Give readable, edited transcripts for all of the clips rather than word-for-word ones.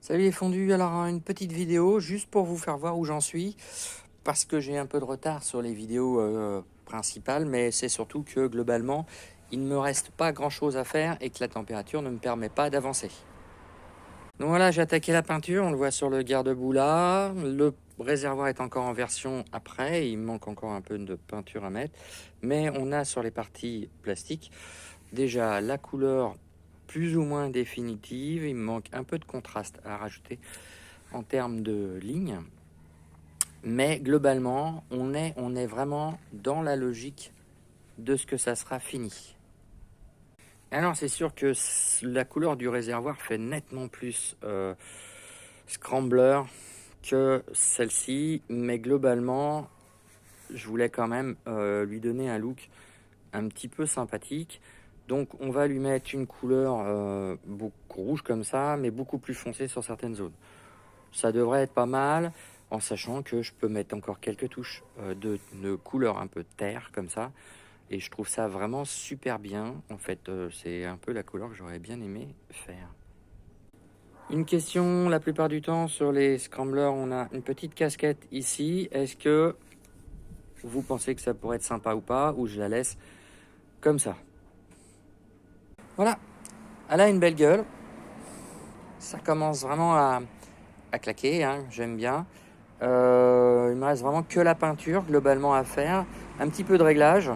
Salut les fondus, alors une petite vidéo juste pour vous faire voir où j'en suis, parce que j'ai un peu de retard sur les vidéos principales, mais c'est surtout que globalement, il ne me reste pas grand chose à faire et que la température ne me permet pas d'avancer. Donc voilà, j'ai attaqué la peinture, on le voit sur le garde-boue là, le réservoir est encore en version après, il me manque encore un peu de peinture à mettre, mais on a sur les parties plastiques déjà la couleur plus ou moins définitive, il me manque un peu de contraste à rajouter en termes de lignes, mais globalement on est vraiment dans la logique de ce que ça sera fini. Alors c'est sûr que la couleur du réservoir fait nettement plus scrambler que celle-ci, mais globalement je voulais quand même lui donner un look un petit peu sympathique. Donc on va lui mettre une couleur beaucoup rouge comme ça, mais beaucoup plus foncée sur certaines zones. Ça devrait être pas mal, en sachant que je peux mettre encore quelques touches de couleur un peu terre comme ça. Et je trouve ça vraiment super bien. En fait, c'est un peu la couleur que j'aurais bien aimé faire. Une question, la plupart du temps, sur les scramblers, on a une petite casquette ici. Est-ce que vous pensez que ça pourrait être sympa ou pas, ou je la laisse comme ça? Voilà, elle a une belle gueule. Ça commence vraiment à claquer, hein, j'aime bien. Il me reste vraiment que la peinture globalement à faire, un petit peu de réglage,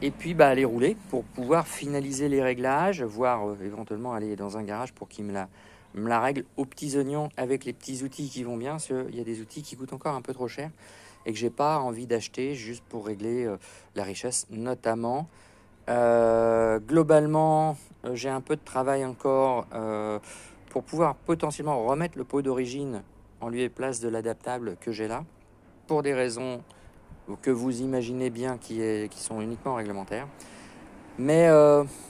et puis les rouler pour pouvoir finaliser les réglages, voire éventuellement aller dans un garage pour qu'il me la règle aux petits oignons avec les petits outils qui vont bien, parce qu'il y a des outils qui coûtent encore un peu trop cher et que j'ai pas envie d'acheter juste pour régler la richesse notamment. Globalement, j'ai un peu de travail encore pour pouvoir potentiellement remettre le pot d'origine en lieu et place de l'adaptable que j'ai là, pour des raisons que vous imaginez bien qui sont uniquement réglementaires. Mais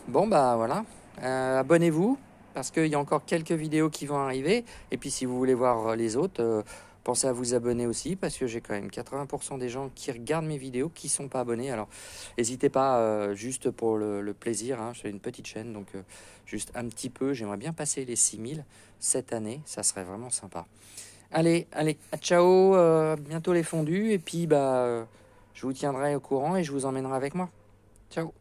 bon, voilà, abonnez-vous, parce qu'il y a encore quelques vidéos qui vont arriver. Et puis si vous voulez voir les autres, pensez à vous abonner aussi, parce que j'ai quand même 80% des gens qui regardent mes vidéos qui ne sont pas abonnés. Alors n'hésitez pas, juste pour le plaisir, hein, c'est une petite chaîne, donc juste un petit peu. J'aimerais bien passer les 6000 cette année, ça serait vraiment sympa. Allez, ciao, bientôt les fondus, et puis je vous tiendrai au courant et je vous emmènerai avec moi. Ciao.